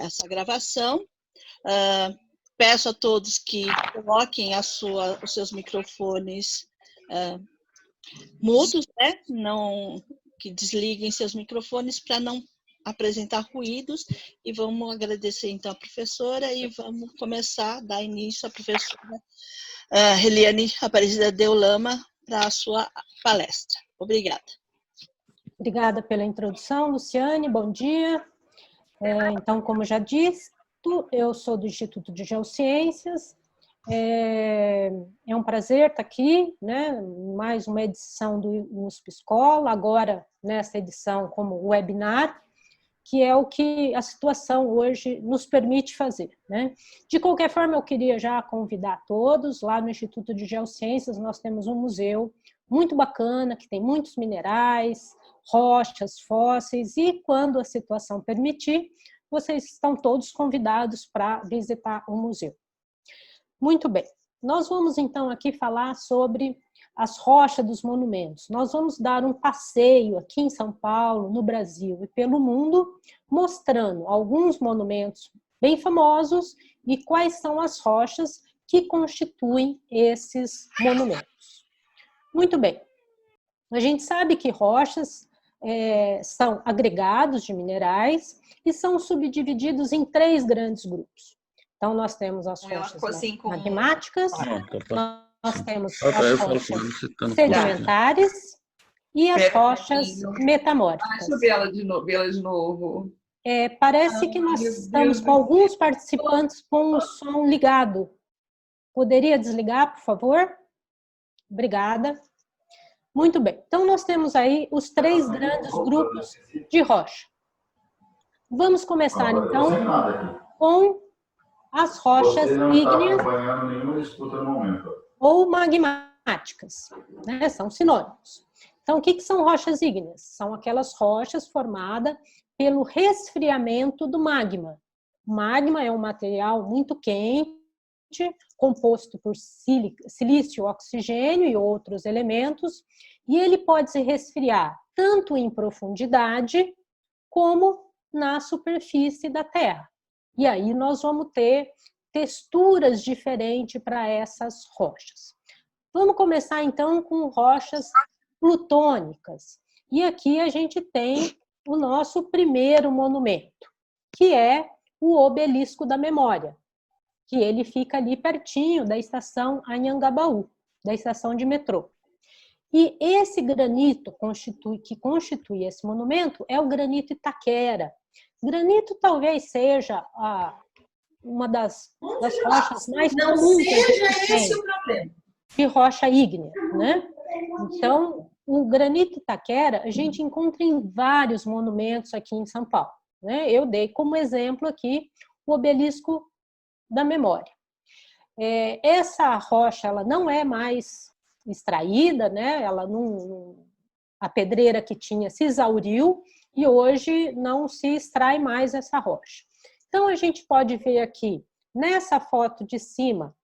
essa gravação. Peço a todos que coloquem os seus microfones mudos, né? Não, que desliguem seus microfones para não apresentar ruídos, e vamos agradecer então a professora e vamos começar a dar início à professora Reliane Aparecida Deulama para a sua palestra. Obrigada. Obrigada pela introdução, Luciane, bom dia. Então, como já disse, eu sou do Instituto de Geociências. É um prazer estar aqui, né? Mais uma edição do USP Escola, agora nessa edição como webinar, que é o que a situação hoje nos permite fazer, né? De qualquer forma, eu queria já convidar todos, lá no Instituto de Geociências nós temos um museu muito bacana, que tem muitos minerais, rochas, fósseis, e quando a situação permitir, vocês estão todos convidados para visitar o museu. Muito bem, nós vamos então aqui falar sobre as rochas dos monumentos. Nós vamos dar um passeio aqui em São Paulo, no Brasil e pelo mundo, mostrando alguns monumentos bem famosos e quais são as rochas que constituem esses monumentos. Muito bem, a gente sabe que rochas são agregados de minerais e são subdivididos em 3 grandes grupos. Então, nós temos as rochas magmáticas, nós temos as rochas sedimentares e as rochas metamórficas. Deixa eu vê-la de novo. Parece que nós estamos com alguns participantes com o som ligado. Poderia desligar, por favor? Obrigada. Muito bem. Então, nós temos aí os 3 grandes grupos de rocha. Vamos começar, então, com as rochas ígneas ou magmáticas, né? São sinônimos. Então, o que são rochas ígneas? São aquelas rochas formadas pelo resfriamento do magma. O magma é um material muito quente, composto por silício, oxigênio e outros elementos, e ele pode se resfriar tanto em profundidade como na superfície da Terra. E aí nós vamos ter texturas diferentes para essas rochas. Vamos começar então com rochas plutônicas. E aqui a gente tem o nosso primeiro monumento, que é o Obelisco da Memória, que ele fica ali pertinho da estação Anhangabaú, da estação de metrô. E esse granito que constitui esse monumento é o granito Itaquera. Granito talvez seja uma das rochas mais comuns que a gente tem, de rocha ígnea, né? Então, o granito Itaquera a gente encontra em vários monumentos aqui em São Paulo, né? Eu dei como exemplo aqui o Obelisco da Memória. Essa rocha ela não é mais extraída, né? A pedreira que tinha se exauriu e hoje não se extrai mais essa rocha. Então, a gente pode ver aqui, nessa foto de cima,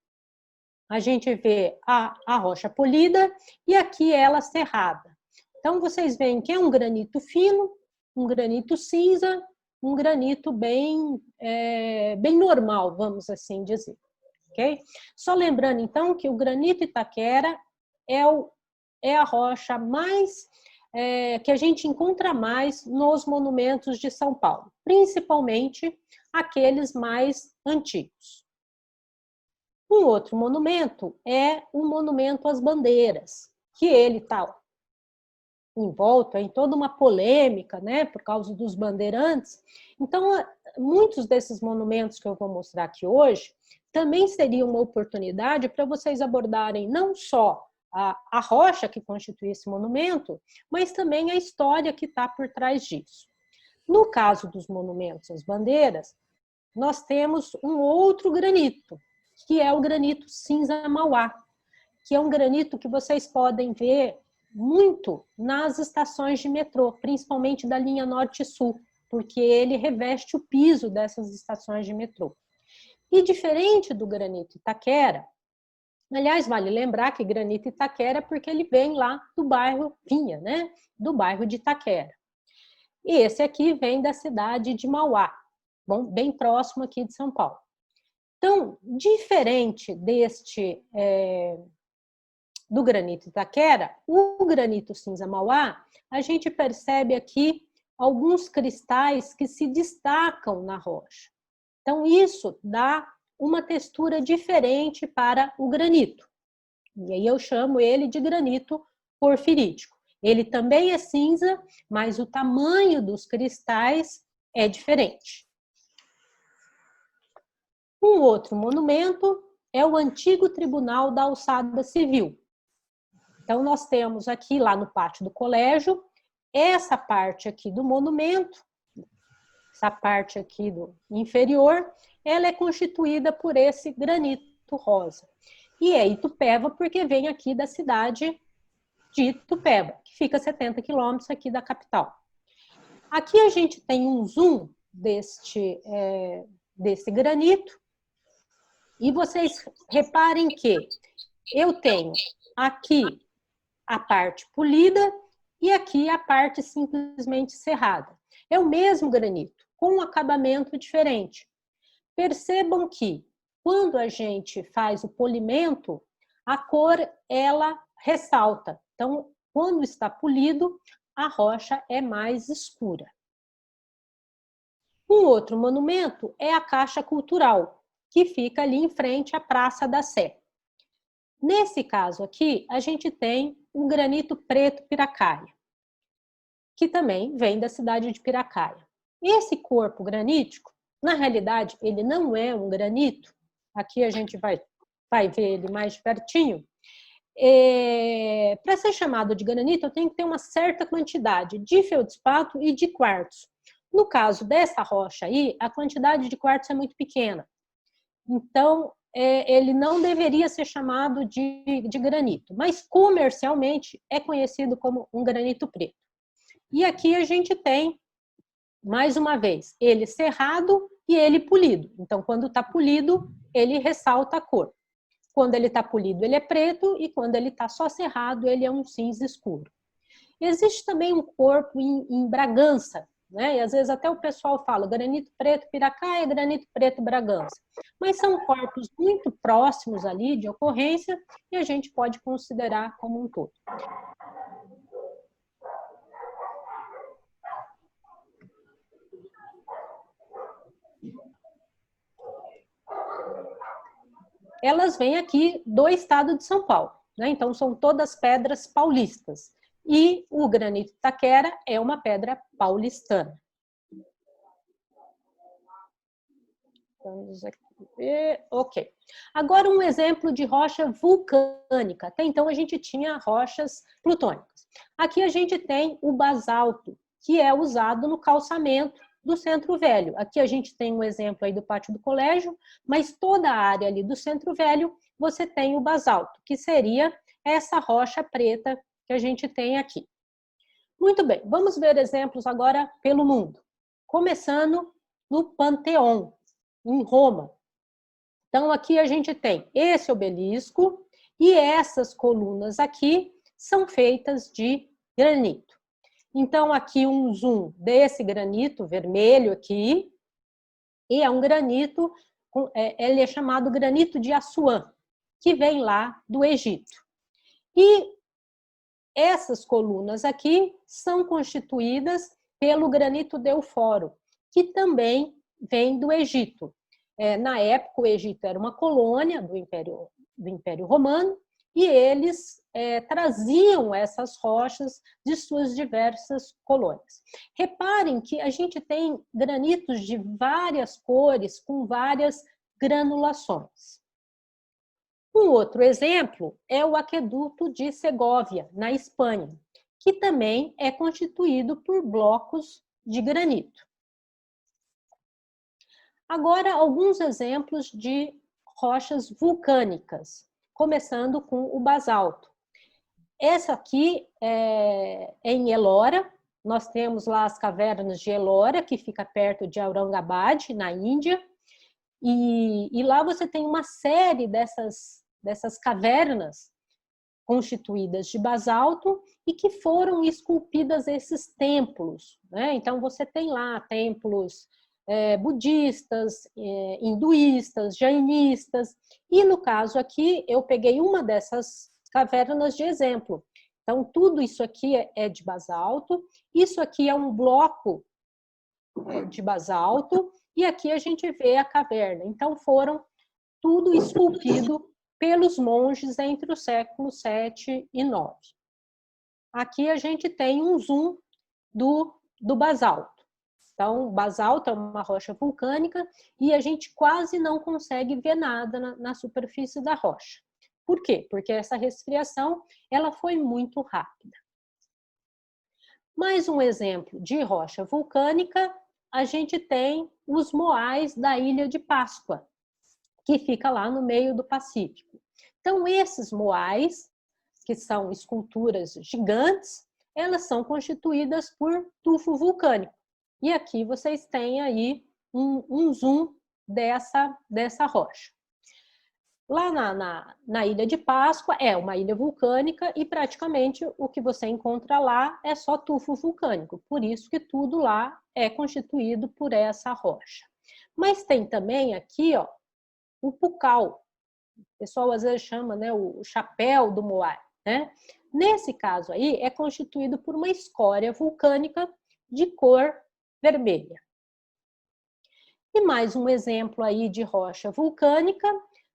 a gente vê a rocha polida e aqui ela serrada. Então, vocês veem que é um granito fino, um granito cinza, um granito bem normal, vamos assim dizer. Okay? Só lembrando, então, que o granito Itaquera é a rocha mais que a gente encontra mais nos monumentos de São Paulo, principalmente aqueles mais antigos. Um outro monumento é o Monumento às Bandeiras, que ele está envolto em toda uma polêmica, né, por causa dos bandeirantes. Então, muitos desses monumentos que eu vou mostrar aqui hoje também seriam uma oportunidade para vocês abordarem não só a rocha que constitui esse monumento, mas também a história que está por trás disso. No caso dos monumentos às bandeiras, nós temos um outro granito, que é o granito cinza Mauá, que é um granito que vocês podem ver muito nas estações de metrô, principalmente da linha Norte e Sul, porque ele reveste o piso dessas estações de metrô. E diferente do granito Itaquera, aliás, vale lembrar que granito Itaquera porque ele vem lá do bairro, né? Do bairro de Itaquera. E esse aqui vem da cidade de Mauá. bom, bem próximo aqui de São Paulo. Então, diferente do granito Itaquera, o granito cinza Mauá, a gente percebe aqui alguns cristais que se destacam na rocha. Então, isso dá uma textura diferente para o granito. E aí eu chamo ele de granito porfirítico. Ele também é cinza, mas o tamanho dos cristais é diferente. Um outro monumento é o antigo Tribunal da Alçada Civil. Então, nós temos aqui, lá no pátio do colégio, essa parte aqui do monumento, essa parte aqui do inferior, ela é constituída por esse granito rosa. E é Itupeva porque vem aqui da cidade de Itupeva, que fica a 70 quilômetros aqui da capital. Aqui a gente tem um zoom desse granito, e vocês reparem que eu tenho aqui a parte polida e aqui a parte simplesmente serrada. É o mesmo granito, com um acabamento diferente. Percebam que, quando a gente faz o polimento, a cor, ela ressalta. Então, quando está polido, a rocha é mais escura. Um outro monumento é a Caixa Cultural, que fica ali em frente à Praça da Sé. Nesse caso aqui, a gente tem um granito preto Piracaia, que também vem da cidade de Piracaia. Esse corpo granítico, na realidade, ele não é um granito. Aqui a gente vai ver ele mais de pertinho. Para ser chamado de granito, eu tenho que ter uma certa quantidade de feldspato e de quartzo. No caso dessa rocha aí, a quantidade de quartzo é muito pequena. Então, ele não deveria ser chamado de granito, mas comercialmente é conhecido como um granito preto. E aqui a gente tem, mais uma vez, ele cerrado e ele polido. Então, quando está polido, ele ressalta a cor. Quando ele está polido, ele é preto, e quando ele está só cerrado, ele é um cinza escuro. Existe também um corpo em Bragança, né? E às vezes até o pessoal fala granito preto Piracaia, granito preto Bragança. Mas são corpos muito próximos ali de ocorrência e a gente pode considerar como um todo. Elas vêm aqui do estado de São Paulo, né? Então são todas pedras paulistas. E o granito Itaquera é uma pedra paulistana. Vamos aqui ver. Ok. Agora um exemplo de rocha vulcânica. Até então a gente tinha rochas plutônicas. Aqui a gente tem o basalto, que é usado no calçamento do Centro Velho. Aqui a gente tem um exemplo aí do pátio do colégio, mas toda a área ali do Centro Velho você tem o basalto, que seria essa rocha preta que a gente tem aqui. Muito bem, vamos ver exemplos agora pelo mundo. Começando no Panteão, em Roma. Então, aqui a gente tem esse obelisco e essas colunas aqui são feitas de granito. Então, aqui um zoom desse granito vermelho aqui, e é um granito, ele é chamado granito de Assuã, que vem lá do Egito. E essas colunas aqui são constituídas pelo granito de Euforo, que também vem do Egito. Na época, o Egito era uma colônia do Império Romano e eles traziam essas rochas de suas diversas colônias. Reparem que a gente tem granitos de várias cores, com várias granulações. Um outro exemplo é o aqueduto de Segóvia, na Espanha, que também é constituído por blocos de granito. Agora, alguns exemplos de rochas vulcânicas, começando com o basalto. Essa aqui é em Ellora. Nós temos lá as cavernas de Ellora, que fica perto de Aurangabad, na Índia. E lá você tem uma série dessas cavernas constituídas de basalto e que foram esculpidas esses templos, né? Então, você tem lá templos budistas, hinduístas, jainistas. E no caso aqui, eu peguei uma dessas cavernas de exemplo. Então, tudo isso aqui é de basalto, isso aqui é um bloco de basalto, e aqui a gente vê a caverna. Então, foram tudo esculpido pelos monges entre os séculos 7 e 9. Aqui a gente tem um zoom do basalto. Então, o basalto é uma rocha vulcânica e a gente quase não consegue ver nada na superfície da rocha. Por quê? Porque essa resfriação ela foi muito rápida. Mais um exemplo de rocha vulcânica, a gente tem os moais da Ilha de Páscoa, que fica lá no meio do Pacífico. Então, esses moais, que são esculturas gigantes, elas são constituídas por tufo vulcânico. E aqui vocês têm aí um zoom dessa rocha. Lá na Ilha de Páscoa é uma ilha vulcânica e praticamente o que você encontra lá é só tufo vulcânico. Por isso que tudo lá é constituído por essa rocha. Mas tem também aqui, ó, o pucal. O pessoal às vezes chama, né, o chapéu do moai, né? Nesse caso aí é constituído por uma escória vulcânica de cor vermelha. E mais um exemplo aí de rocha vulcânica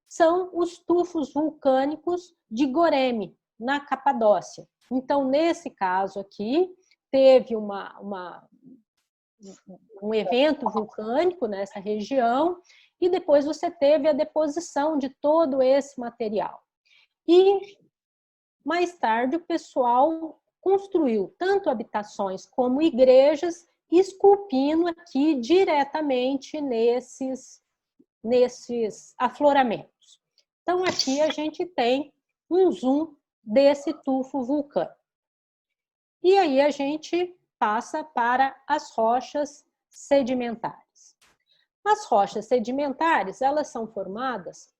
são os tufos vulcânicos de Goreme, na Capadócia. Então, nesse caso aqui, teve um evento vulcânico nessa região e depois você teve a deposição de todo esse material. E, mais tarde, o pessoal construiu tanto habitações como igrejas, esculpindo aqui diretamente nesses afloramentos. Então, aqui a gente tem um zoom desse tufo vulcânico. E aí a gente passa para as rochas sedimentares. As rochas sedimentares, elas são formadas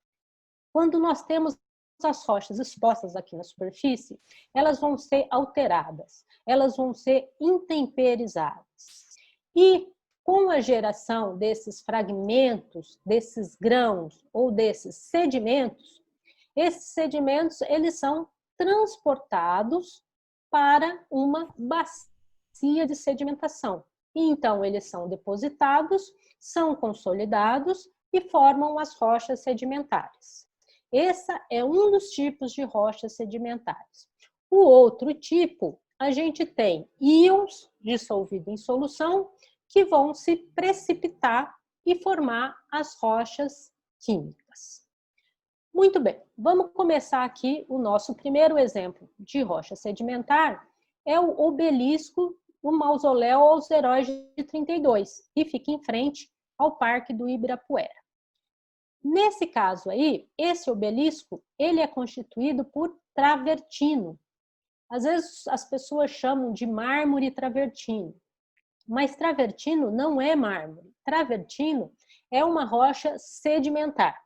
quando nós temos as rochas expostas aqui na superfície, elas vão ser alteradas, elas vão ser intemperizadas. E com a geração desses fragmentos, desses grãos ou desses sedimentos, esses sedimentos eles são transportados para uma bacia de sedimentação. E então eles são depositados, são consolidados e formam as rochas sedimentares. Esse é um dos tipos de rochas sedimentares. O outro tipo, a gente tem íons dissolvidos em solução que vão se precipitar e formar as rochas químicas. Muito bem, vamos começar aqui o nosso primeiro exemplo de rocha sedimentar, é o obelisco, o mausoléu aos heróis de 32, e fica em frente ao Parque do Ibirapuera. Nesse caso aí, esse obelisco, ele é constituído por travertino. Às vezes as pessoas chamam de mármore travertino. Mas travertino não é mármore. Travertino é uma rocha sedimentar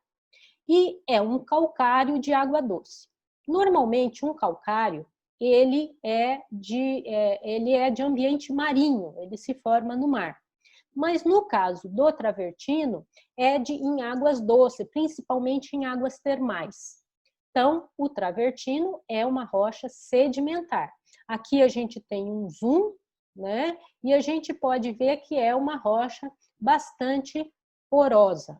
e é um calcário de água doce. Normalmente, um calcário ele é de ambiente marinho, ele se forma no mar. Mas no caso do travertino, é em águas doces, principalmente em águas termais. Então, o travertino é uma rocha sedimentar. Aqui a gente tem um zoom, né? E a gente pode ver que é uma rocha bastante porosa.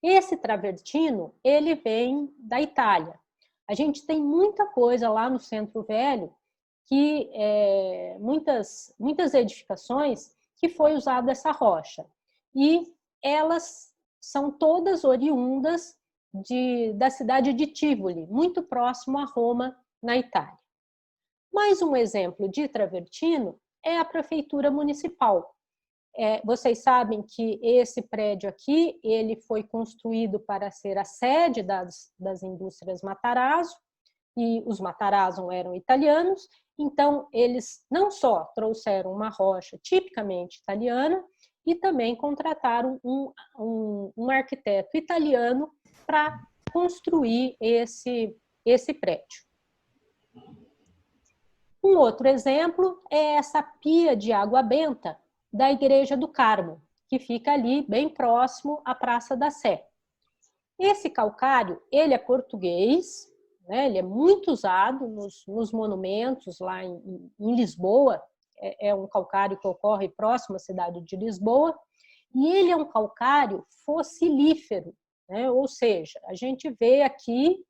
Esse travertino, ele vem da Itália. A gente tem muita coisa lá no Centro Velho, que muitas edificações que foi usada essa rocha. E elas são todas oriundas da cidade de Tivoli, muito próximo a Roma, na Itália. Mais um exemplo de travertino é a prefeitura municipal. Vocês sabem que esse prédio aqui, ele foi construído para ser a sede das indústrias Matarazzo, e os Matarazzo eram italianos, então eles não só trouxeram uma rocha tipicamente italiana, e também contrataram um arquiteto italiano para construir esse prédio. Um outro exemplo é essa pia de água benta da Igreja do Carmo, que fica ali bem próximo à Praça da Sé. Esse calcário, ele é português, né? Ele é muito usado nos monumentos lá em Lisboa, é um calcário que ocorre próximo à cidade de Lisboa, e ele é um calcário fossilífero, né? Ou seja, a gente vê aqui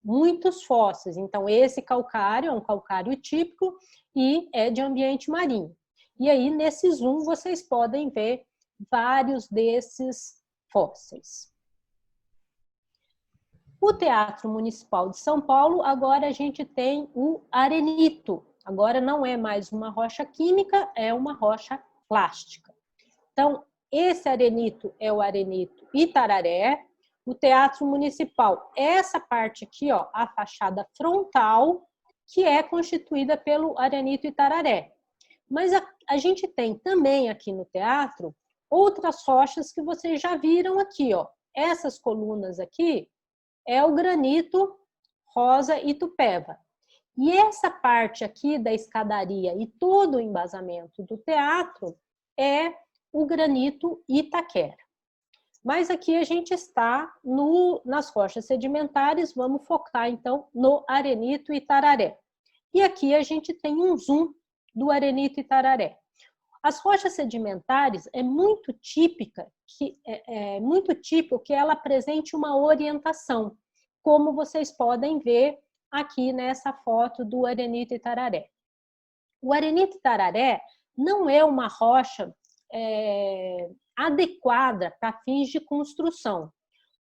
muitos fósseis. Então, esse calcário é um calcário típico e é de ambiente marinho. E aí, nesse zoom, vocês podem ver vários desses fósseis. O Teatro Municipal de São Paulo, agora a gente tem o arenito. Agora não é mais uma rocha química, é uma rocha plástica. Então, esse arenito é o arenito Itararé. O Teatro Municipal, essa parte aqui, ó, a fachada frontal, que é constituída pelo arenito Itararé. Mas a gente tem também aqui no teatro outras rochas que vocês já viram aqui, ó. Essas colunas aqui é o granito rosa Itupeva. E essa parte aqui da escadaria e todo o embasamento do teatro é o granito Itaquera. Mas aqui a gente está nas rochas sedimentares, vamos focar então no arenito Itararé. E aqui a gente tem um zoom do arenito Itararé. As rochas sedimentares é muito típico que ela apresente uma orientação, como vocês podem ver aqui nessa foto do arenito Itararé. O arenito Itararé não é uma rocha adequada para fins de construção,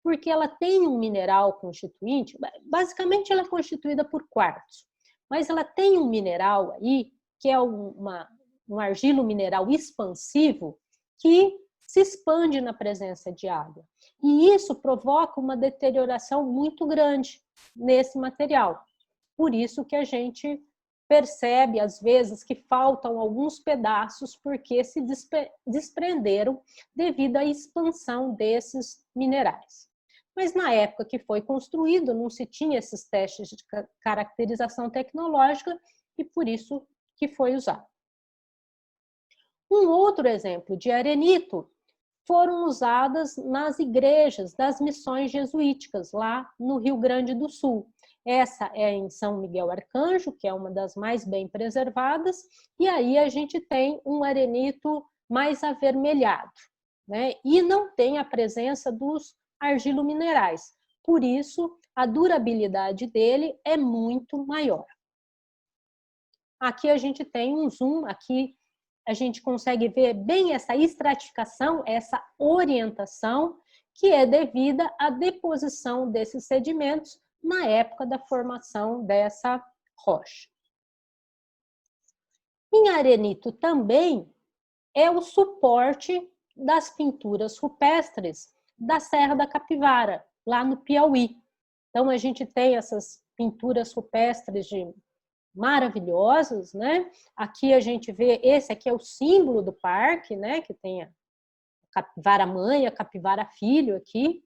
porque ela tem um mineral constituinte, basicamente ela é constituída por quartzo, mas ela tem um mineral aí, que é um argilo mineral expansivo, que se expande na presença de água. E isso provoca uma deterioração muito grande nesse material. Por isso que a gente percebe, às vezes, que faltam alguns pedaços porque se desprenderam devido à expansão desses minerais. Mas na época que foi construído, não se tinha esses testes de caracterização tecnológica e por isso que foi usado. Um outro exemplo de arenito foram usadas nas igrejas das missões jesuíticas, lá no Rio Grande do Sul. Essa é em São Miguel Arcanjo, que é uma das mais bem preservadas, e aí a gente tem um arenito mais avermelhado, né? E não tem a presença dos argilominerais. Por isso, a durabilidade dele é muito maior. Aqui a gente tem um zoom, aqui a gente consegue ver bem essa estratificação, essa orientação, que é devida à deposição desses sedimentos na época da formação dessa rocha. Em arenito também é o suporte das pinturas rupestres da Serra da Capivara, lá no Piauí. Então, a gente tem essas pinturas rupestres maravilhosas, né? Aqui a gente vê, esse aqui é o símbolo do parque, né? Que tem a capivara mãe, a capivara filho aqui.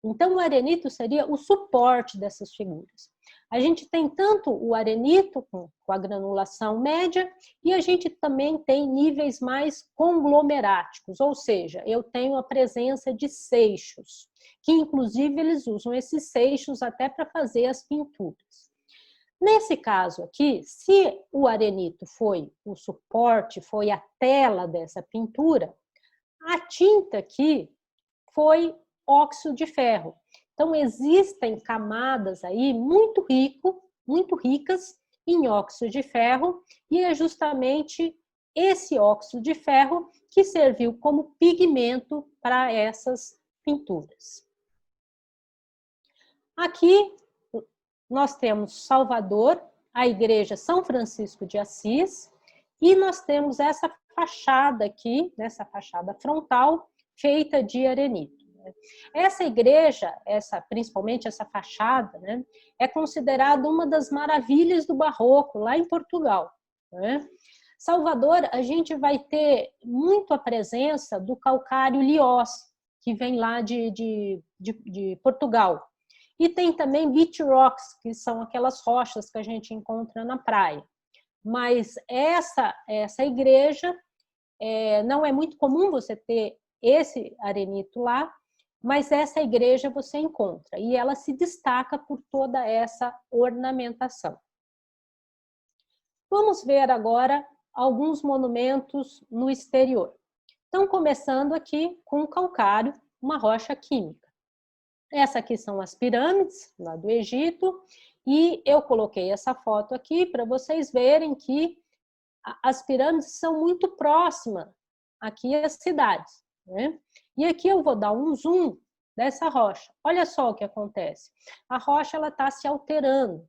Então, o arenito seria o suporte dessas figuras. A gente tem tanto o arenito com a granulação média e a gente também tem níveis mais conglomeráticos, ou seja, eu tenho a presença de seixos, que inclusive eles usam esses seixos até para fazer as pinturas. Nesse caso aqui, se o arenito foi o suporte, foi a tela dessa pintura, a tinta aqui foi óxido de ferro. Então, existem camadas aí muito ricas em óxido de ferro, e é justamente esse óxido de ferro que serviu como pigmento para essas pinturas. Aqui nós temos Salvador, a igreja São Francisco de Assis, e nós temos essa fachada aqui, nessa fachada frontal, feita de arenito. Essa igreja, principalmente essa fachada, né, é considerada uma das maravilhas do barroco, lá em Portugal. Né? Salvador, a gente vai ter muito a presença do calcário Liós, que vem lá de Portugal. E tem também beach rocks, que são aquelas rochas que a gente encontra na praia. Mas essa igreja, não é muito comum você ter esse arenito lá, mas essa igreja você encontra, e ela se destaca por toda essa ornamentação. Vamos ver agora alguns monumentos no exterior. Então, começando aqui com o calcário, uma rocha química. Essa aqui são as pirâmides, lá do Egito, e eu coloquei essa foto aqui para vocês verem que as pirâmides são muito próximas aqui às cidades, né? E aqui eu vou dar um zoom dessa rocha. Olha só o que acontece. A rocha está se alterando.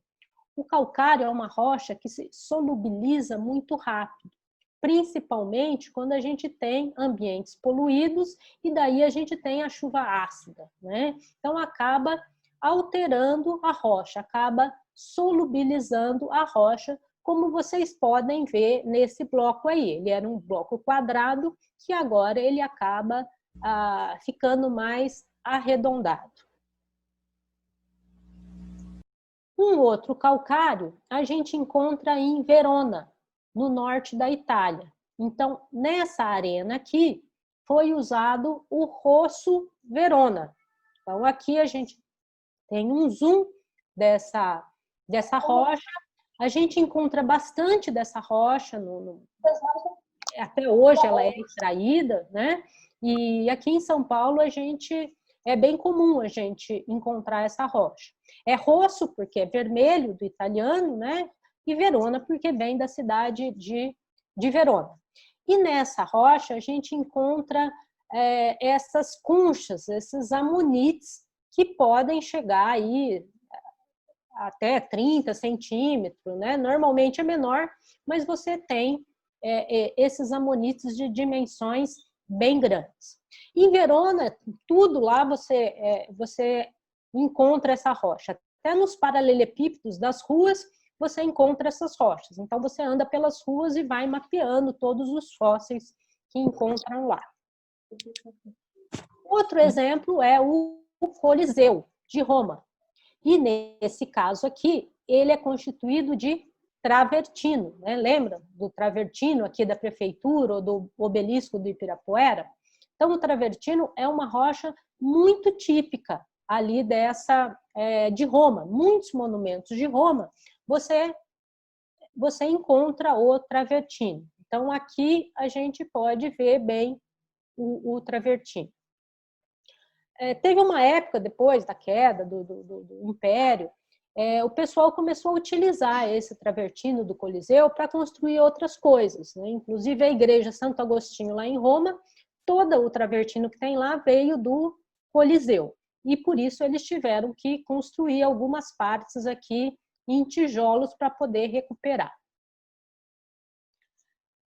O calcário é uma rocha que se solubiliza muito rápido, principalmente quando a gente tem ambientes poluídos e daí a gente tem a chuva ácida, né? Então acaba alterando a rocha, acaba solubilizando a rocha, como vocês podem ver nesse bloco aí. Ele era um bloco quadrado que agora ele acaba ficando mais arredondado. Um outro calcário a gente encontra em Verona, no norte da Itália. Então, nessa arena aqui, foi usado o Rosso Verona. Então, aqui a gente tem um zoom dessa rocha. A gente encontra bastante dessa rocha, até hoje ela é extraída, né? E aqui em São Paulo é bem comum a gente encontrar essa rocha. É rosso porque é vermelho do italiano, né? E Verona porque vem da cidade de Verona. E nessa rocha a gente encontra essas conchas, esses amonites que podem chegar aí até 30 centímetros, né? Normalmente é menor, mas você tem esses amonites de dimensões bem grandes. Em Verona, tudo lá você encontra essa rocha. Até nos paralelepípedos das ruas, você encontra essas rochas. Então, você anda pelas ruas e vai mapeando todos os fósseis que encontram lá. Outro exemplo é o Coliseu de Roma. E nesse caso aqui, ele é constituído de travertino, né? Lembra do travertino aqui da prefeitura ou do obelisco do Ibirapuera? Então, o travertino é uma rocha muito típica ali de Roma. Muitos monumentos de Roma, você encontra o travertino. Então, aqui a gente pode ver bem o travertino. Teve uma época, depois da queda do Império, o pessoal começou a utilizar esse travertino do Coliseu para construir outras coisas, né? Inclusive a igreja Santo Agostinho, lá em Roma, todo o travertino que tem lá veio do Coliseu. E por isso eles tiveram que construir algumas partes aqui em tijolos para poder recuperar.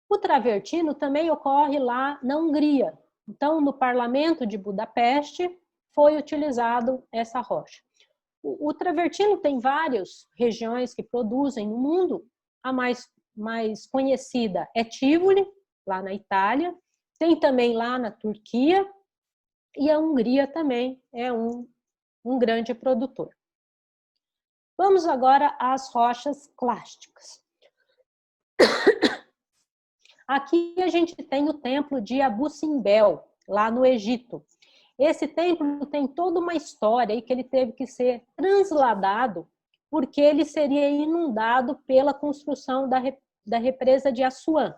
O travertino também ocorre lá na Hungria. Então, no Parlamento de Budapeste, foi utilizado essa rocha. O travertino tem várias regiões que produzem no mundo. A mais conhecida é Tivoli, lá na Itália. Tem também lá na Turquia. E a Hungria também é um grande produtor. Vamos agora às rochas clásticas. Aqui a gente tem o templo de Abu Simbel, lá no Egito. Esse templo tem toda uma história aí que ele teve que ser transladado porque ele seria inundado pela construção da represa de Assuã.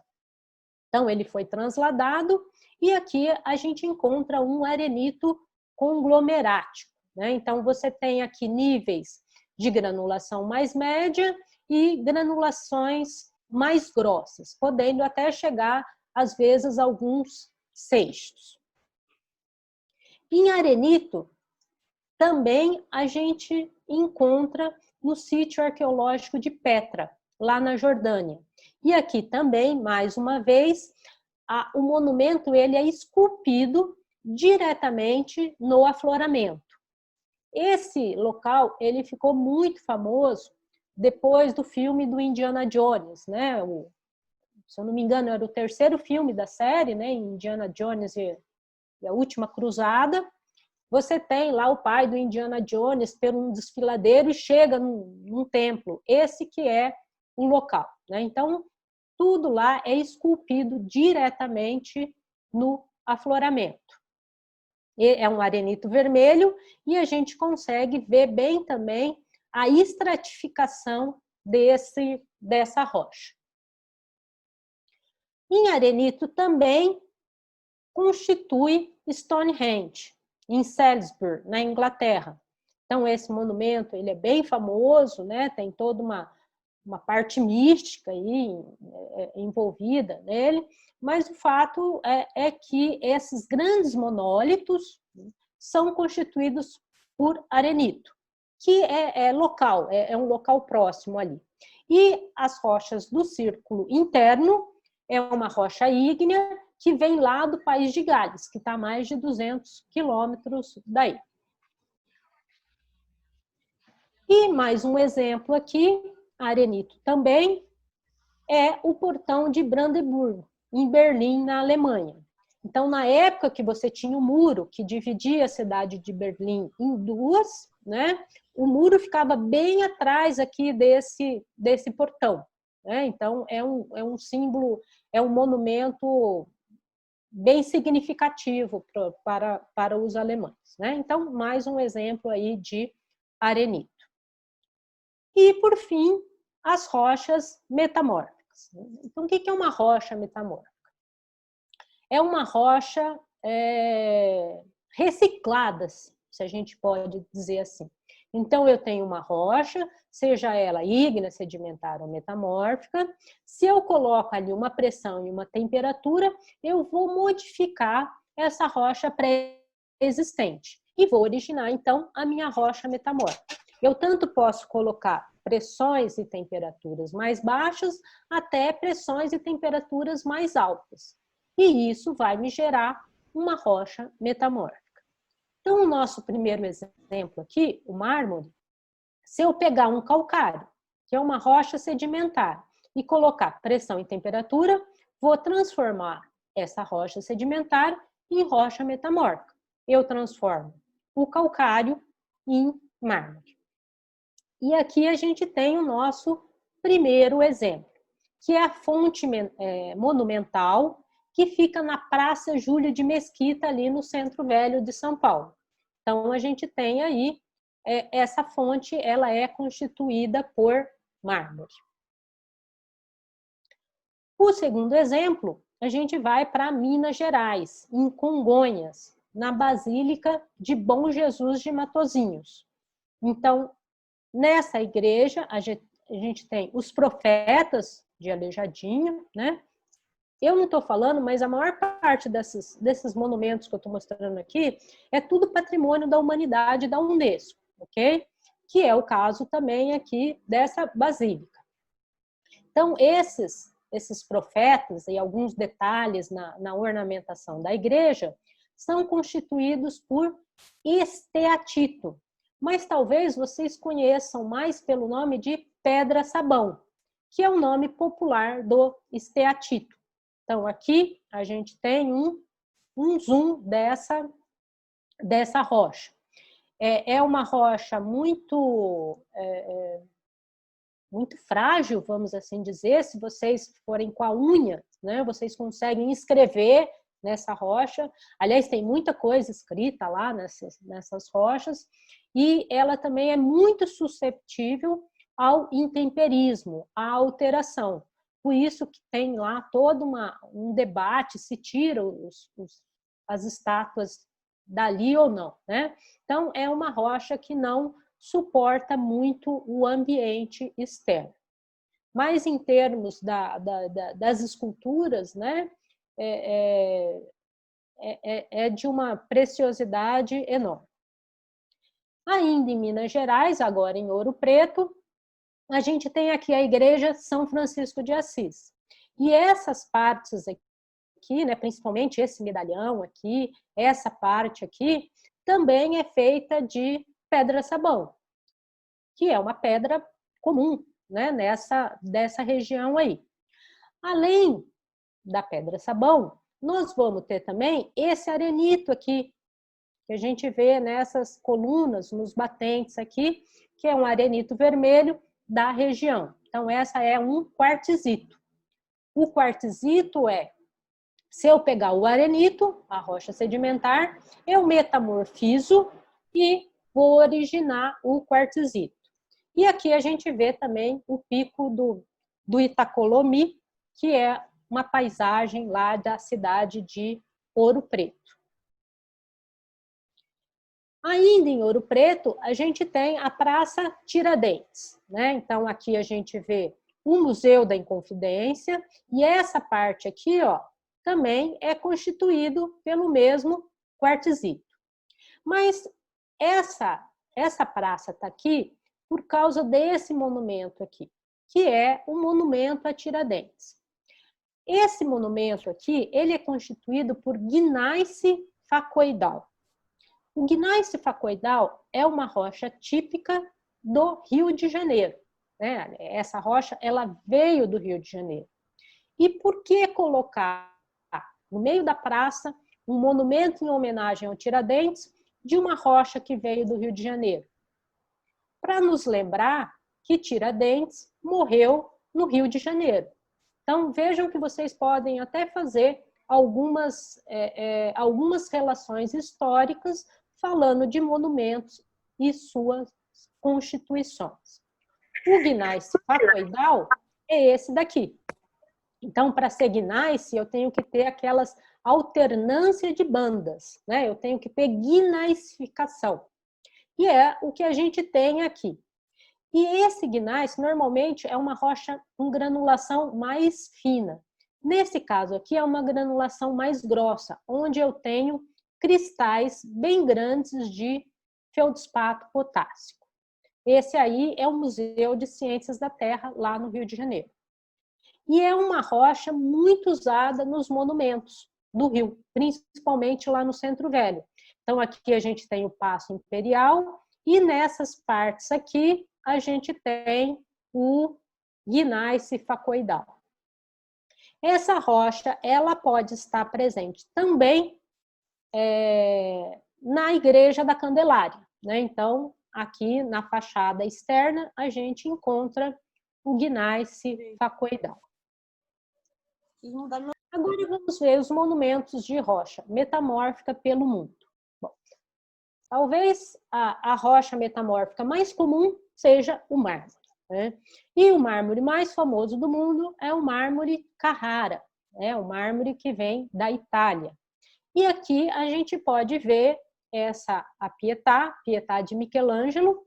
Então, ele foi transladado e aqui a gente encontra um arenito conglomerático, né? Então, você tem aqui níveis de granulação mais média e granulações mais grossas, podendo até chegar, às vezes, a alguns seixos. Em arenito, também a gente encontra no sítio arqueológico de Petra, lá na Jordânia. E aqui também, mais uma vez, o monumento ele é esculpido diretamente no afloramento. Esse local ele ficou muito famoso depois do filme do Indiana Jones, né? Se eu não me engano, era o terceiro filme da série, né? Indiana Jones e a Última Cruzada. Você tem lá o pai do Indiana Jones por um desfiladeiro e chega num templo. Esse que é o local, né? Então, tudo lá é esculpido diretamente no afloramento. É um arenito vermelho e a gente consegue ver bem também a estratificação dessa rocha. Em arenito também constitui Stonehenge, em Salisbury, na Inglaterra. Então, esse monumento ele é bem famoso, né? Tem toda uma parte mística aí, envolvida nele, mas o fato é que esses grandes monólitos são constituídos por arenito, que é local, é um local próximo ali. E as rochas do círculo interno é uma rocha ígnea que vem lá do país de Gales, que está a mais de 200 quilômetros daí. E mais um exemplo aqui, arenito também, é o portão de Brandenburgo, em Berlim, na Alemanha. Então, na época que você tinha o muro que dividia a cidade de Berlim em duas, né, o muro ficava bem atrás aqui desse portão. Né? Então, é um símbolo, é um monumento bem significativo para os alemães. Né? Então, mais um exemplo aí de arenito. E, por fim, as rochas metamórficas. Então, o que é uma rocha metamórfica? É uma rocha reciclada, se a gente pode dizer assim. Então, eu tenho uma rocha, seja ela ígnea, sedimentar ou metamórfica. Se eu coloco ali uma pressão e uma temperatura, eu vou modificar essa rocha pré-existente e vou originar, então, a minha rocha metamórfica. Eu tanto posso colocar pressões e temperaturas mais baixas até pressões e temperaturas mais altas. E isso vai me gerar uma rocha metamórfica. Então, o nosso primeiro exemplo aqui, o mármore, se eu pegar um calcário, que é uma rocha sedimentar, e colocar pressão e temperatura, vou transformar essa rocha sedimentar em rocha metamórfica. Eu transformo o calcário em mármore. E aqui a gente tem o nosso primeiro exemplo, que é a fonte monumental que fica na Praça Júlio de Mesquita, ali no Centro Velho de São Paulo. Então, a gente tem aí, essa fonte, ela é constituída por mármore. O segundo exemplo, a gente vai para Minas Gerais, em Congonhas, na Basílica de Bom Jesus de Matozinhos. Então, nessa igreja, a gente tem os profetas de Aleijadinho, né? Eu não estou falando, mas a maior parte desses monumentos que eu estou mostrando aqui é tudo patrimônio da humanidade da Unesco, ok? Que é o caso também aqui dessa basílica. Então, esses profetas e alguns detalhes na ornamentação da igreja são constituídos por esteatito, mas talvez vocês conheçam mais pelo nome de pedra-sabão, que é o nome popular do esteatito. Então, aqui a gente tem um zoom dessa rocha. É uma rocha muito frágil, vamos assim dizer. Se vocês forem com a unha, né, vocês conseguem escrever nessa rocha. Aliás, tem muita coisa escrita lá nessas rochas. E ela também é muito suscetível ao intemperismo, à alteração. Por isso que tem lá todo um debate se tira as estátuas dali ou não. Né? Então, é uma rocha que não suporta muito o ambiente externo. Mas, em termos das esculturas, né, é de uma preciosidade enorme. Ainda em Minas Gerais, agora em Ouro Preto, a gente tem aqui a Igreja São Francisco de Assis. E essas partes aqui, né, principalmente esse medalhão aqui, essa parte aqui, também é feita de pedra-sabão, que é uma pedra comum, né, dessa região aí. Além da pedra-sabão, nós vamos ter também esse arenito aqui, que a gente vê nessas colunas, nos batentes aqui, que é um arenito vermelho da região. Então, essa é um quartzito. O quartzito se eu pegar o arenito, a rocha sedimentar, eu metamorfizo e vou originar o quartzito. E aqui a gente vê também o pico do Itacolomi, que é uma paisagem lá da cidade de Ouro Preto. Ainda em Ouro Preto, a gente tem a Praça Tiradentes, né? Então, aqui a gente vê o Museu da Inconfidência, e essa parte aqui, ó, também é constituído pelo mesmo quartzito. Mas essa praça está aqui por causa desse monumento aqui, que é o Monumento a Tiradentes. Esse monumento aqui, ele é constituído por gneiss facoidal. O gneiss facoidal é uma rocha típica do Rio de Janeiro, né? Essa rocha, ela veio do Rio de Janeiro. E por que colocar no meio da praça um monumento em homenagem ao Tiradentes de uma rocha que veio do Rio de Janeiro? Para nos lembrar que Tiradentes morreu no Rio de Janeiro. Então, vejam que vocês podem até fazer algumas relações históricas falando de monumentos e suas constituições. O gneiss facoidal é esse daqui. Então, para ser gneiss, eu tenho que ter aquelas alternância de bandas, né? Eu tenho que ter gneissificação. E é o que a gente tem aqui. E esse gneiss, normalmente, é uma rocha com granulação mais fina. Nesse caso aqui, é uma granulação mais grossa, onde eu tenho cristais bem grandes de feldspato potássico. Esse aí é o Museu de Ciências da Terra, lá no Rio de Janeiro. E é uma rocha muito usada nos monumentos do Rio, principalmente lá no Centro Velho. Então, aqui a gente tem o Paço Imperial e nessas partes aqui a gente tem o gneiss facoidal. Essa rocha, ela pode estar presente também na Igreja da Candelária, né? Então, aqui na fachada externa, a gente encontra o gneiss facoidal. Agora vamos ver os monumentos de rocha metamórfica pelo mundo. Bom, talvez a rocha metamórfica mais comum seja o mármore, né? E o mármore mais famoso do mundo é o mármore Carrara, né? O mármore que vem da Itália. E aqui a gente pode ver a Pietà de Michelangelo,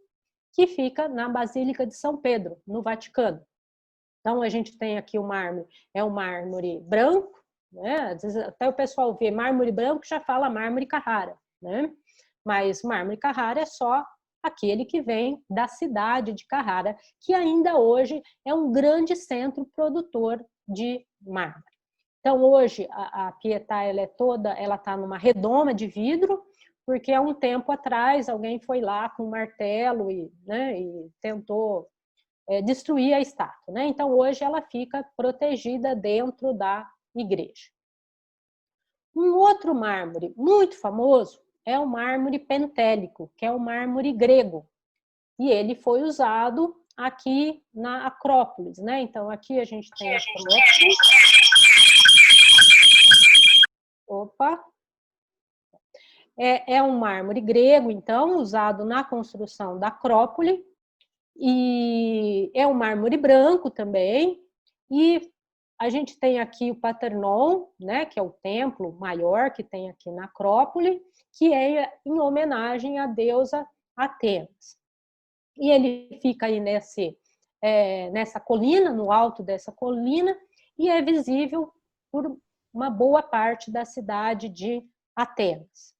que fica na Basílica de São Pedro, no Vaticano. Então, a gente tem aqui o mármore, é um mármore branco, né? Às vezes até o pessoal vê mármore branco já fala mármore Carrara, né? Mas mármore Carrara é só aquele que vem da cidade de Carrara, que ainda hoje é um grande centro produtor de mármore. Então, hoje, a Pietà, ela está numa redoma de vidro, porque há um tempo atrás alguém foi lá com um martelo e tentou destruir a estátua, né? Então, hoje ela fica protegida dentro da igreja. Um outro mármore muito famoso é o mármore pentélico, que é o mármore grego. E ele foi usado aqui na Acrópolis, né? Então, aqui a gente tem a Acrópolis. Opa! É um mármore grego, então, usado na construção da Acrópole. E é um mármore branco também. E a gente tem aqui o Paternon, né, que é o templo maior que tem aqui na Acrópole, que é em homenagem à deusa Atenas. E ele fica aí nessa colina, no alto dessa colina, e é visível por uma boa parte da cidade de Atenas.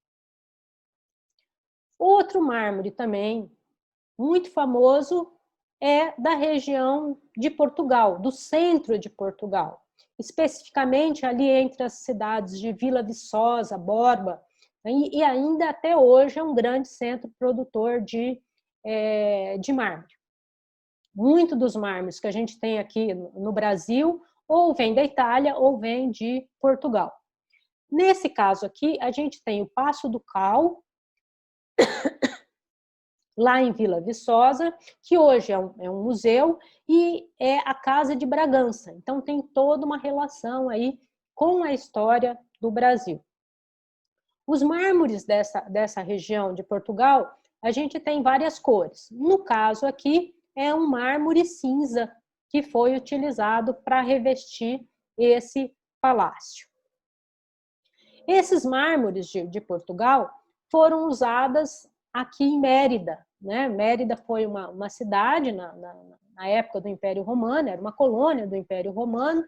Outro mármore também muito famoso é da região de Portugal, do centro de Portugal, especificamente ali entre as cidades de Vila Viçosa, Borba, e ainda até hoje é um grande centro produtor de mármore. Muito dos mármores que a gente tem aqui no Brasil ou vem da Itália ou vem de Portugal. Nesse caso aqui, a gente tem o Paço do Cal, lá em Vila Viçosa, que hoje é um museu, e é a Casa de Bragança. Então, tem toda uma relação aí com a história do Brasil. Os mármores dessa região de Portugal, a gente tem várias cores. No caso aqui, é um mármore cinza que foi utilizado para revestir esse palácio. Esses mármores de Portugal foram usados aqui em Mérida, né? Mérida foi uma cidade na época do Império Romano, era uma colônia do Império Romano,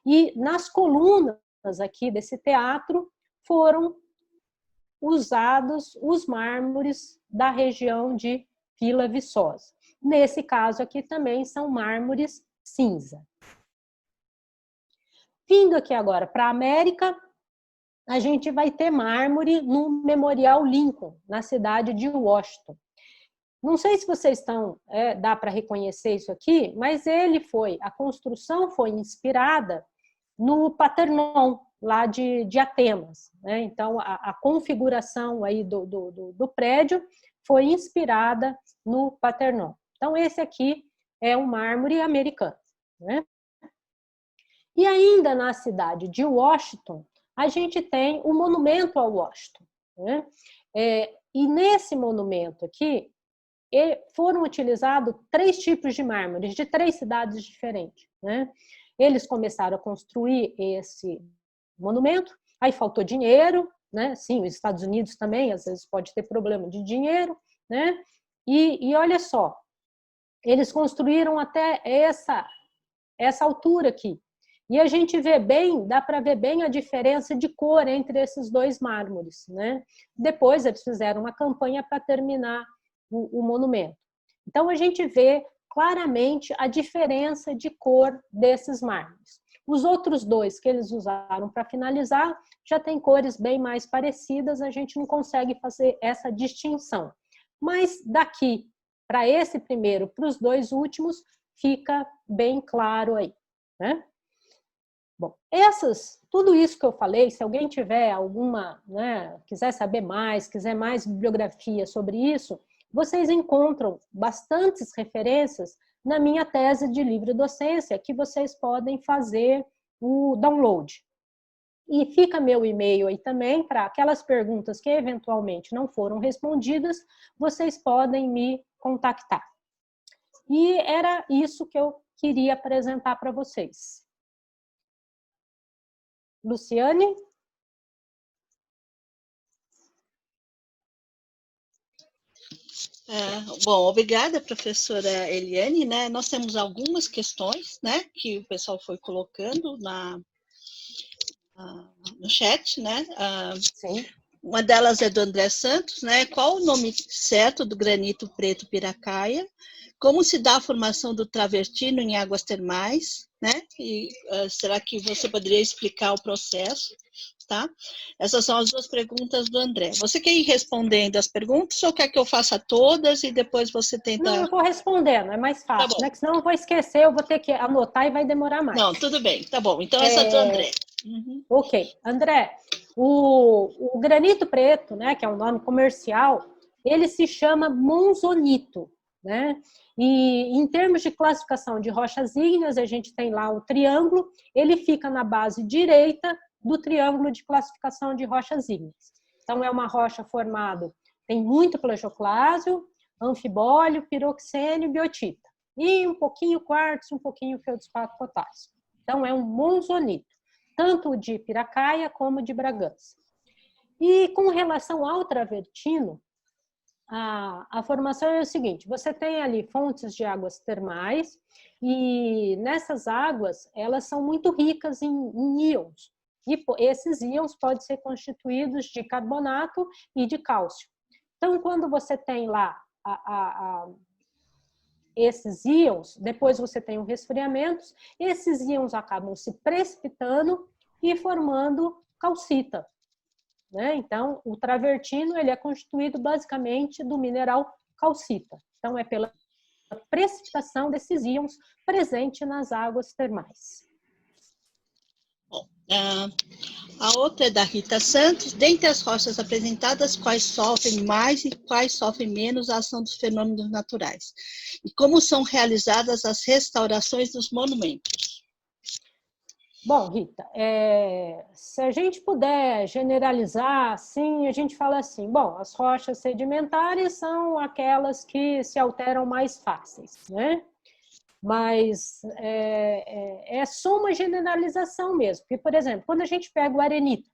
e nas colunas aqui desse teatro foram usados os mármores da região de Vila Viçosa. Nesse caso aqui também são mármores cinza. Vindo aqui agora para a América, a gente vai ter mármore no Memorial Lincoln, na cidade de Washington. Não sei se vocês estão, dá para reconhecer isso aqui, mas a construção foi inspirada no Parthenon, lá de Atenas, né? Então, a configuração aí do prédio foi inspirada no Parthenon. Então, esse aqui é um mármore americano, né? E ainda na cidade de Washington, a gente tem o monumento ao Washington, né? E nesse monumento aqui, foram utilizados 3 tipos de mármores, de 3 cidades diferentes, né? Eles começaram a construir esse monumento, aí faltou dinheiro, né? Sim, os Estados Unidos também, às vezes, pode ter problema de dinheiro, né? E olha só, eles construíram até essa altura aqui. E a gente vê bem, dá para ver bem a diferença de cor entre esses 2 mármores, né? Depois eles fizeram uma campanha para terminar o monumento. Então a gente vê claramente a diferença de cor desses mármores. Os outros 2 que eles usaram para finalizar já tem cores bem mais parecidas, a gente não consegue fazer essa distinção. Mas daqui para esse primeiro, para os 2 últimos, fica bem claro aí, né? Bom, tudo isso que eu falei, se alguém tiver alguma, né, quiser saber mais, quiser mais bibliografia sobre isso, vocês encontram bastantes referências na minha tese de livre docência, que vocês podem fazer o download. E fica meu e-mail aí também, para aquelas perguntas que eventualmente não foram respondidas, vocês podem me contactar. E era isso que eu queria apresentar para vocês. Luciane? Bom, obrigada, professora Eliane, né? Nós temos algumas questões, né, que o pessoal foi colocando no chat, né? Sim. Uma delas é do André Santos, né? Qual o nome certo do granito preto piracaia? Como se dá a formação do travertino em águas termais, né? E será que você poderia explicar o processo? Tá? Essas são as 2 perguntas do André. Você quer ir respondendo as perguntas ou quer que eu faça todas e depois você tenta... Não, eu vou respondendo, é mais fácil, né? Que senão eu vou esquecer, eu vou ter que anotar e vai demorar mais. Não, tudo bem, tá bom. Então essa é do André. Uhum. Ok. André, o granito preto, né, que é um nome comercial, ele se chama monzonito, né? E em termos de classificação de rochas ígneas, a gente tem lá o triângulo, ele fica na base direita do triângulo de classificação de rochas ígneas. Então, é uma rocha formada, tem muito plagioclásio, anfibólio, piroxênio e biotita. E um pouquinho quartzo, um pouquinho feldspato potássio. Então, é um monzonito, tanto de Piracaia como de Bragança. E com relação ao travertino, a formação é o seguinte, você tem ali fontes de águas termais e nessas águas, elas são muito ricas em íons. E esses íons podem ser constituídos de carbonato e de cálcio. Então, quando você tem lá esses íons, depois você tem o resfriamento, esses íons acabam se precipitando e formando calcita, né? Então, o travertino ele é constituído basicamente do mineral calcita. Então, é pela precipitação desses íons presente nas águas termais. Bom, Ah, a outra é da Rita Santos. Dentre as rochas apresentadas, quais sofrem mais e quais sofrem menos a ação dos fenômenos naturais? E como são realizadas as restaurações dos monumentos? Bom, Rita, se a gente puder generalizar, assim, a gente fala assim, bom, as rochas sedimentares são aquelas que se alteram mais fáceis, né? Mas é só uma generalização mesmo. Porque, por exemplo, quando a gente pega o arenito,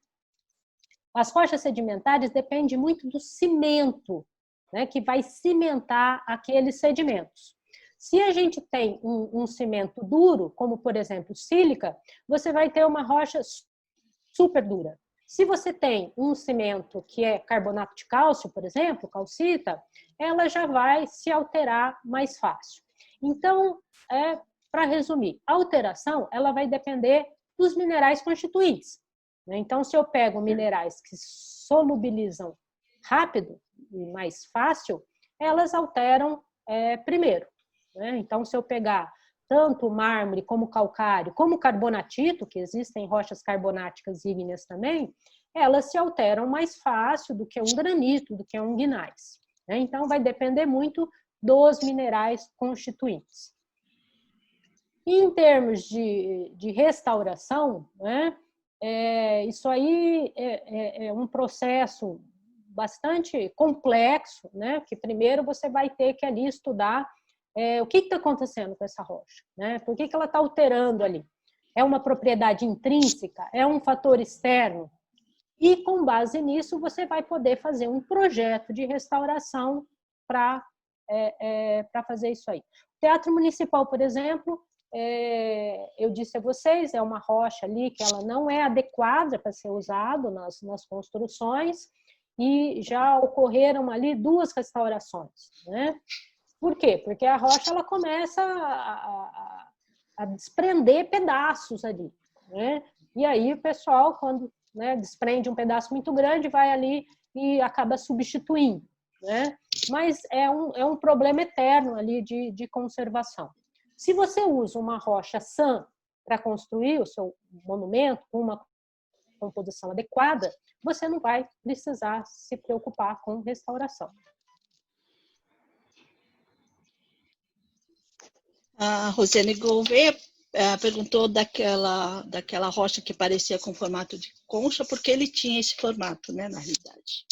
as rochas sedimentares dependem muito do cimento, né, que vai cimentar aqueles sedimentos. Se a gente tem um cimento duro, como por exemplo sílica, você vai ter uma rocha super dura. Se você tem um cimento que é carbonato de cálcio, por exemplo, calcita, ela já vai se alterar mais fácil. Então, para resumir, a alteração ela vai depender dos minerais constituintes. Então, se eu pego minerais que solubilizam rápido e mais fácil, elas alteram primeiro. Então, se eu pegar tanto mármore como calcário, como carbonatito, que existem rochas carbonáticas ígneas também, elas se alteram mais fácil do que um granito, do que um gneiss. Então, vai depender muito dos minerais constituintes. Em termos de restauração, isso aí é um processo bastante complexo, que primeiro você vai ter que ali estudar o que está acontecendo com essa rocha, por que ela está alterando ali? É uma propriedade intrínseca? É um fator externo? E com base nisso você vai poder fazer um projeto de restauração para fazer isso aí. O Teatro Municipal, por exemplo, eu disse a vocês, é uma rocha ali que ela não é adequada para ser usada nas construções e já ocorreram ali 2 restaurações, Por quê? Porque a rocha ela começa a desprender pedaços ali, E aí o pessoal, quando desprende um pedaço muito grande, vai ali e acaba substituindo, Mas é um problema eterno ali de conservação. Se você usa uma rocha sã para construir o seu monumento com uma composição adequada, você não vai precisar se preocupar com restauração. A Rosiane Gouveia perguntou daquela rocha que parecia com formato de concha, porque ele tinha esse formato, na realidade.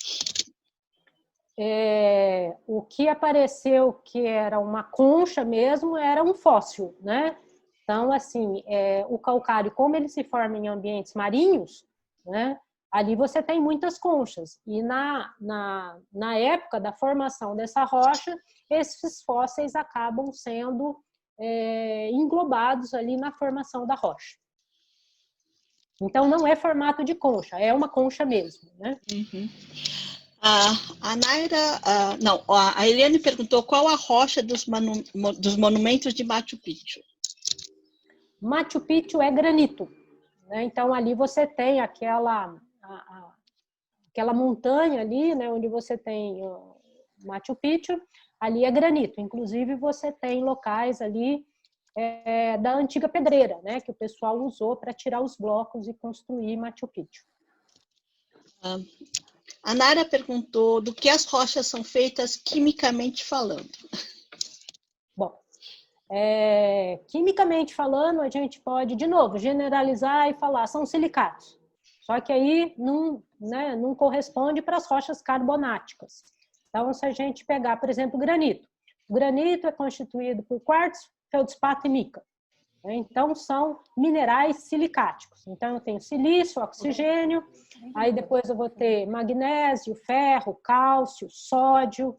O que apareceu que era uma concha mesmo era um fóssil, Então, assim, o calcário, como ele se forma em ambientes marinhos, ali você tem muitas conchas. E na época da formação dessa rocha, esses fósseis acabam sendo englobados ali na formação da rocha. Então, não é formato de concha, é uma concha mesmo, Uhum. A Naira, a Eliane perguntou qual a rocha dos monumentos de Machu Picchu. Machu Picchu é granito, Então ali você tem aquela montanha ali, onde você tem Machu Picchu, ali é granito. Inclusive você tem locais ali da antiga pedreira, que o pessoal usou para tirar os blocos e construir Machu Picchu. A Nara perguntou do que as rochas são feitas quimicamente falando. Bom, quimicamente falando, a gente pode, de novo, generalizar e falar, são silicatos. Só que aí não corresponde para as rochas carbonáticas. Então, se a gente pegar, por exemplo, o granito é constituído por quartzo, feldspato e mica. Então, são minerais silicáticos. Então, eu tenho silício, oxigênio, aí depois eu vou ter magnésio, ferro, cálcio, sódio,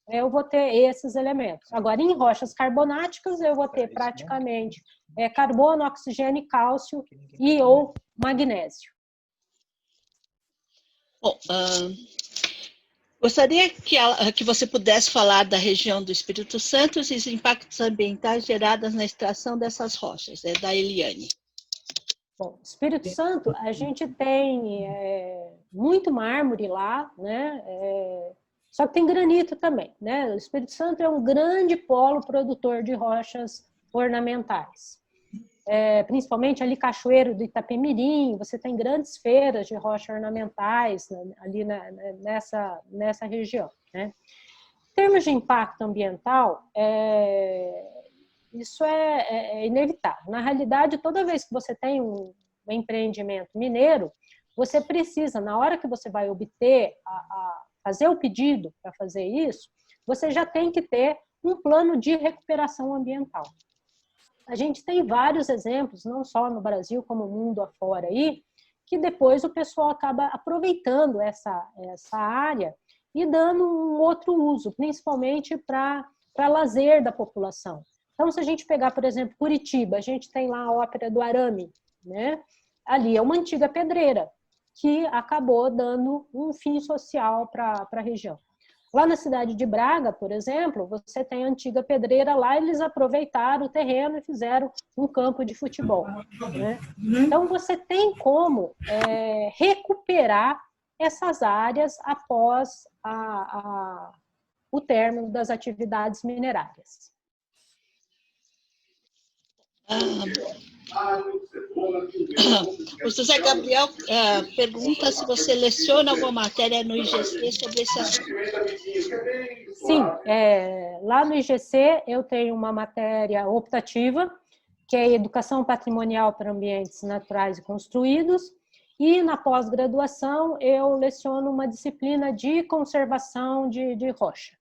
eu vou ter esses elementos. Agora, em rochas carbonáticas, eu vou ter praticamente carbono, oxigênio, cálcio e ou magnésio. Bom, gostaria que você pudesse falar da região do Espírito Santo e os impactos ambientais gerados na extração dessas rochas, da Eliane. Bom, Espírito Santo, a gente tem muito mármore lá, só que tem granito também, O Espírito Santo é um grande polo produtor de rochas ornamentais. principalmente ali Cachoeiro do Itapemirim, você tem grandes feiras de rochas ornamentais, né, ali nessa região, né? Em termos de impacto ambiental, isso é inevitável. Na realidade, toda vez que você tem um empreendimento mineiro, você precisa, na hora que você vai obter, fazer o pedido para fazer isso, você já tem que ter um plano de recuperação ambiental. A gente tem vários exemplos, não só no Brasil, como no mundo afora aí, que depois o pessoal acaba aproveitando essa área e dando um outro uso, principalmente para lazer da população. Então, se a gente pegar, por exemplo, Curitiba, a gente tem lá a Ópera do Arame, né? Ali é uma antiga pedreira, que acabou dando um fim social para a região. Lá na cidade de Braga, por exemplo, você tem a antiga pedreira lá, eles aproveitaram o terreno e fizeram um campo de futebol, né? Então, você tem como recuperar essas áreas após o término das atividades minerárias. O José Gabriel pergunta se você leciona alguma matéria no IGC sobre esse assunto. Sim, lá no IGC eu tenho uma matéria optativa, que é Educação Patrimonial para Ambientes Naturais e Construídos, e na pós-graduação eu leciono uma disciplina de conservação de rocha.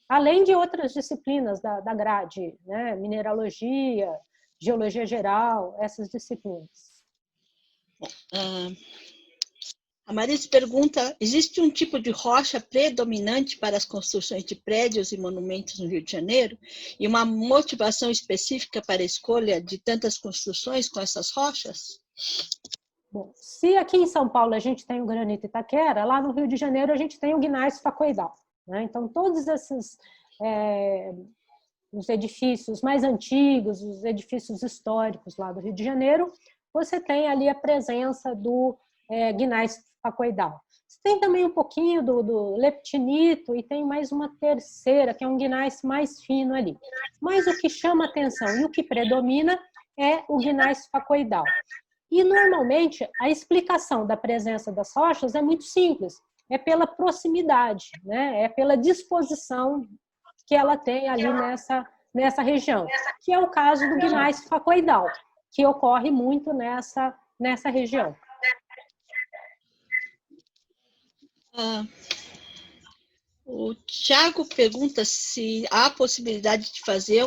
Além de outras disciplinas da grade, né? Mineralogia, Geologia Geral, essas disciplinas. A Marisa pergunta, existe um tipo de rocha predominante para as construções de prédios e monumentos no Rio de Janeiro? E uma motivação específica para a escolha de tantas construções com essas rochas? Bom, se aqui em São Paulo a gente tem o granito Itaquera, lá no Rio de Janeiro a gente tem o gneiss facoidal, né? Então, todos esses os edifícios mais antigos, os edifícios históricos lá do Rio de Janeiro, você tem ali a presença do gneiss facoidal. Você tem também um pouquinho do leptinito e tem mais uma terceira, que é um gneiss mais fino ali. Mas o que chama atenção e o que predomina é o gneiss facoidal. E, normalmente, a explicação da presença das rochas é muito simples. É pela proximidade, né? É pela disposição que ela tem ali nessa região, que é o caso do gneiss facoidal, que ocorre muito nessa região. O Tiago pergunta se há possibilidade de fazer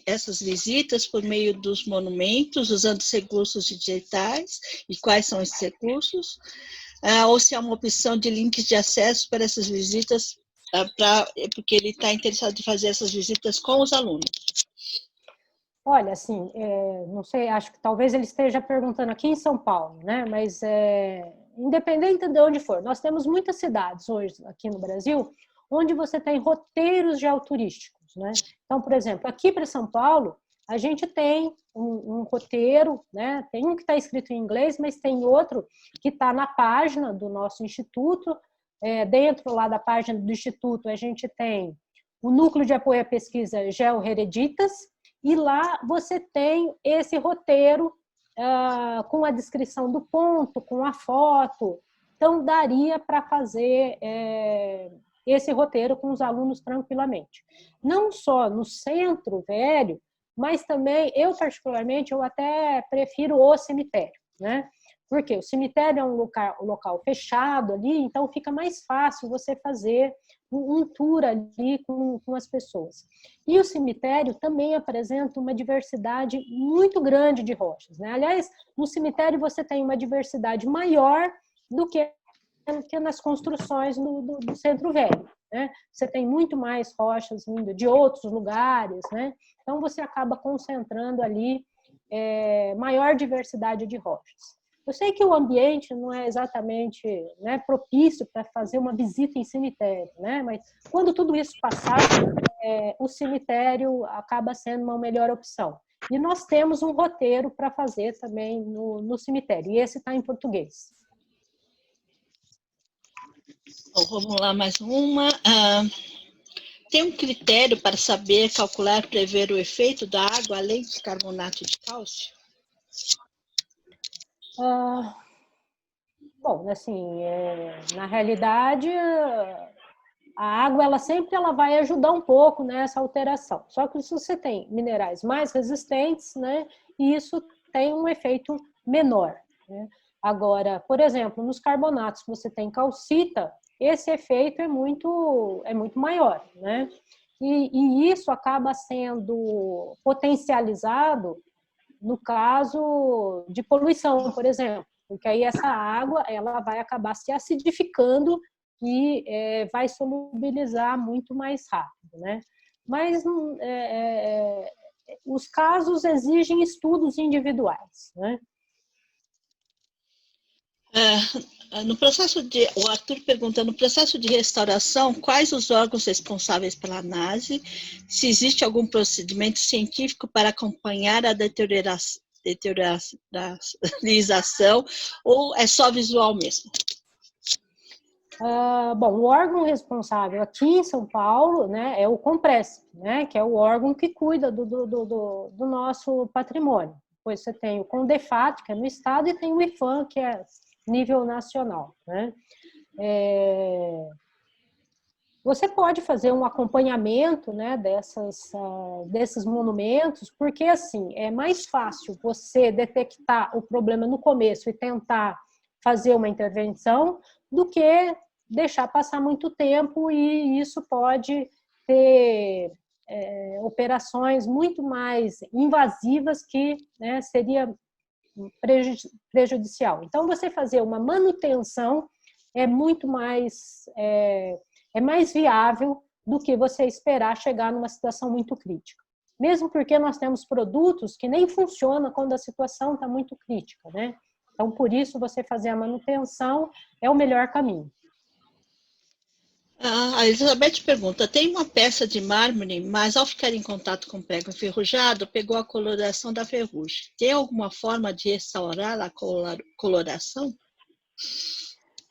essas visitas por meio dos monumentos, usando os recursos digitais, e quais são esses recursos, ou se há uma opção de links de acesso para essas visitas, porque ele está interessado em fazer essas visitas com os alunos. Olha, assim, não sei, acho que talvez ele esteja perguntando aqui em São Paulo, né? Mas independente de onde for, nós temos muitas cidades hoje aqui no Brasil onde você tem roteiros geoturísticos, né? Então, por exemplo, aqui para São Paulo, a gente tem um roteiro, né? Tem um que está escrito em inglês, mas tem outro que está na página do nosso instituto. Dentro lá da página do instituto, a gente tem o Núcleo de Apoio à Pesquisa Georrereditas, e lá você tem esse roteiro com a descrição do ponto, com a foto. Então, daria para fazer esse roteiro com os alunos tranquilamente. Não só no Centro Velho, mas também, eu particularmente, eu até prefiro o cemitério, né? Porque o cemitério é um local fechado ali, então fica mais fácil você fazer um tour ali com as pessoas. E o cemitério também apresenta uma diversidade muito grande de rochas, né? Aliás, no cemitério você tem uma diversidade maior do que nas construções do Centro Velho, né? Você tem muito mais rochas vindo de outros lugares, né? Então você acaba concentrando ali maior diversidade de rochas. Eu sei que o ambiente não é exatamente, né, propício para fazer uma visita em cemitério, né? Mas quando tudo isso passar, o cemitério acaba sendo uma melhor opção. E nós temos um roteiro para fazer também no cemitério, e esse está em português. Bom, vamos lá, mais uma. Tem um critério para saber calcular, prever o efeito da água além de carbonato de cálcio? Bom, assim, na realidade, a água ela vai ajudar um pouco nessa alteração. Só que se você tem minerais mais resistentes, né, isso tem um efeito menor, né? Agora, por exemplo, nos carbonatos você tem calcita, esse efeito é muito maior, né? E isso acaba sendo potencializado no caso de poluição, por exemplo, porque aí essa água ela vai acabar se acidificando e vai solubilizar muito mais rápido, né? Mas os casos exigem estudos individuais, né? No processo o Arthur pergunta, no processo de restauração, quais os órgãos responsáveis pela análise? Se existe algum procedimento científico para acompanhar a deteriorização ou é só visual mesmo? Bom, o órgão responsável aqui em São Paulo, né, é o Compresp, né, que é o órgão que cuida do nosso patrimônio. Depois você tem o Condefat, que é no estado, e tem o IPHAN, que é nível nacional, né? Você pode fazer um acompanhamento, né, desses monumentos, porque assim é mais fácil você detectar o problema no começo e tentar fazer uma intervenção do que deixar passar muito tempo, e isso pode ter operações muito mais invasivas que, né, seria prejudicial. Então, você fazer uma manutenção é muito mais mais viável do que você esperar chegar numa situação muito crítica. Mesmo porque nós temos produtos que nem funcionam quando a situação está muito crítica, né? Então, por isso, você fazer a manutenção é o melhor caminho. A Elizabeth pergunta, tem uma peça de mármore, mas ao ficar em contato com prego enferrujado, pegou a coloração da ferrugem. Tem alguma forma de restaurar a coloração?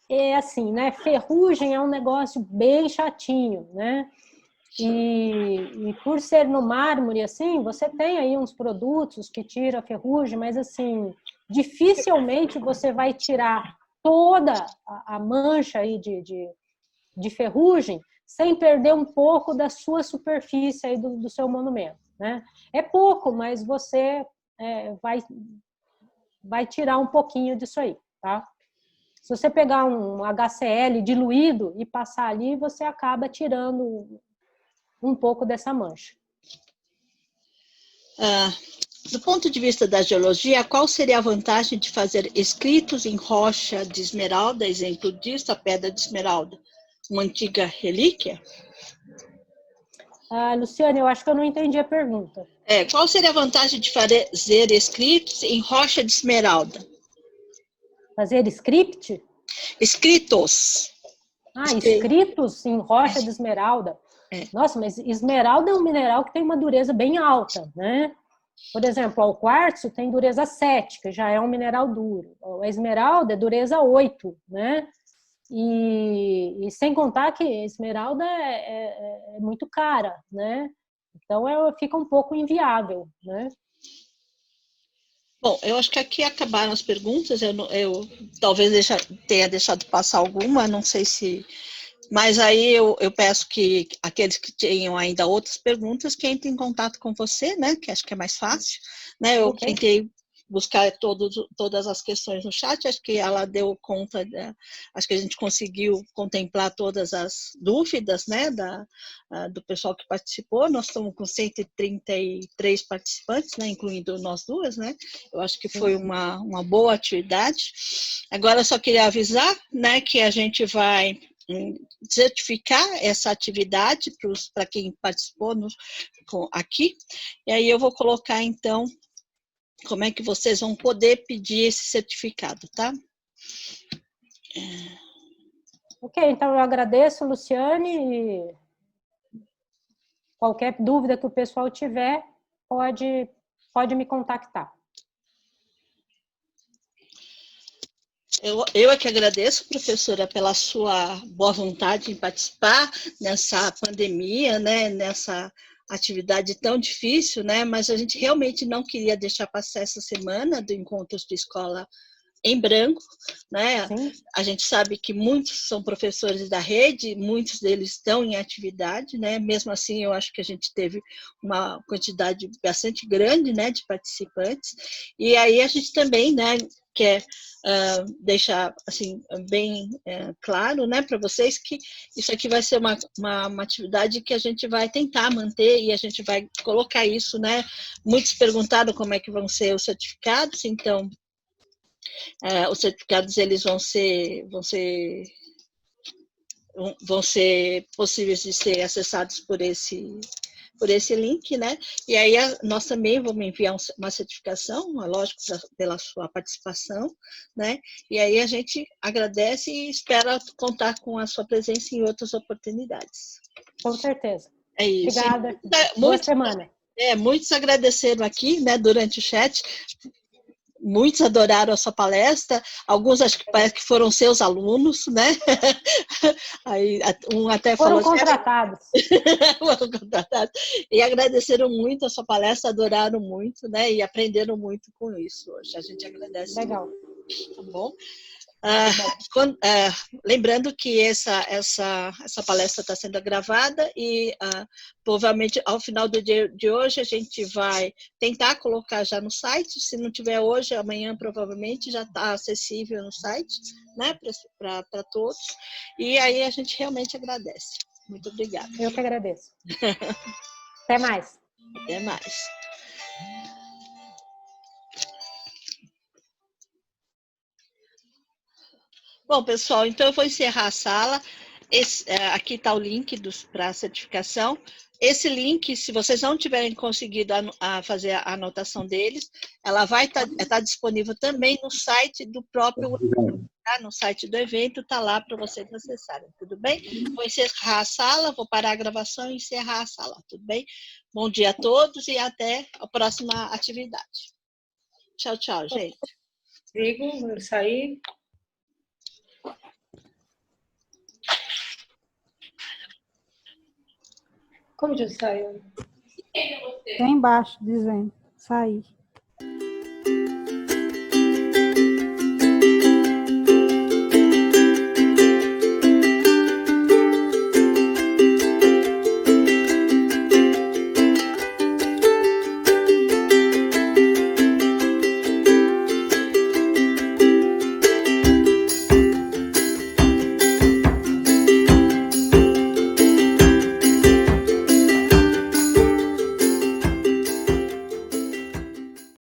É assim, né? Ferrugem é um negócio bem chatinho, né? E por ser no mármore, assim, você tem aí uns produtos que tiram a ferrugem, mas, assim, dificilmente você vai tirar toda a mancha aí de ferrugem sem perder um pouco da sua superfície aí do seu monumento, né? É pouco, mas você vai tirar um pouquinho disso aí, tá? Se você pegar um HCl diluído e passar ali, você acaba tirando um pouco dessa mancha. Do ponto de vista da geologia, qual seria a vantagem de fazer escritos em rocha de esmeralda, exemplo disso, a pedra de esmeralda, uma antiga relíquia? Luciane, eu acho que eu não entendi a pergunta. Qual seria a vantagem de fazer escritos em rocha de esmeralda? Fazer script? Escritos. Escritos em rocha de esmeralda. Nossa, mas esmeralda é um mineral que tem uma dureza bem alta, né? Por exemplo, o quartzo tem dureza 7, que já é um mineral duro. A esmeralda é dureza 8, né? E sem contar que a esmeralda é muito cara, né? Então, fica um pouco inviável, né? Bom, eu acho que aqui acabaram as perguntas. Eu talvez tenha deixado passar alguma, não sei se... Mas aí eu peço que aqueles que tenham ainda outras perguntas que entrem em contato com você, né? Que acho que é mais fácil, né? Eu tentei buscar todas as questões no chat, acho que ela deu conta, acho que a gente conseguiu contemplar todas as dúvidas, né, do pessoal que participou. Nós estamos com 133 participantes, né, incluindo nós duas, né? Eu acho que foi uma boa atividade. Agora, eu só queria avisar, né, que a gente vai certificar essa atividade para quem participou aqui, e aí eu vou colocar, então, como é que vocês vão poder pedir esse certificado, tá? Ok, então eu agradeço, Luciane, e qualquer dúvida que o pessoal tiver, pode me contactar. Eu é que agradeço, professora, pela sua boa vontade em participar nessa pandemia, né, nessa atividade tão difícil, né, mas a gente realmente não queria deixar passar essa semana do Encontros de Escola em branco, né? Sim. A gente sabe que muitos são professores da rede, muitos deles estão em atividade, né? Mesmo assim, eu acho que a gente teve uma quantidade bastante grande, né, de participantes. E aí a gente também, né, quer deixar assim bem claro, né, para vocês que isso aqui vai ser uma atividade que a gente vai tentar manter e a gente vai colocar isso, né? Muitos perguntaram como é que vão ser os certificados, então os certificados eles vão ser possíveis de ser acessados por esse link, né? E aí nós também vamos enviar uma certificação, lógico, pela sua participação, né? E aí a gente agradece e espera contar com a sua presença em outras oportunidades. Com certeza. É isso. Obrigada. Boa semana. Muitos agradeceram aqui, né, durante o chat. Muitos adoraram a sua palestra, alguns acho que parece que foram seus alunos, né? Aí um até foram falou contratados. Foram contratados. E agradeceram muito a sua palestra, adoraram muito, né? E aprenderam muito com isso hoje. A gente agradece. Legal. Muito, tá bom? Lembrando que essa palestra está sendo gravada e provavelmente ao final do dia de hoje a gente vai tentar colocar já no site, se não tiver hoje, amanhã provavelmente já está acessível no site, né, para todos, e aí a gente realmente agradece. Muito obrigada. Eu que agradeço. Até mais. Até mais. Bom, pessoal, então eu vou encerrar a sala. Aqui está o link para a certificação. Esse link, se vocês não tiverem conseguido fazer a anotação deles, ela vai estar disponível também no site do próprio evento, tá? No site do evento, está lá para vocês acessarem, tudo bem? Vou encerrar a sala, vou parar a gravação e encerrar a sala, tudo bem? Bom dia a todos e até a próxima atividade. Tchau, tchau, gente. Digo, vou sair. Como já saiu? Tem embaixo dizendo, sair.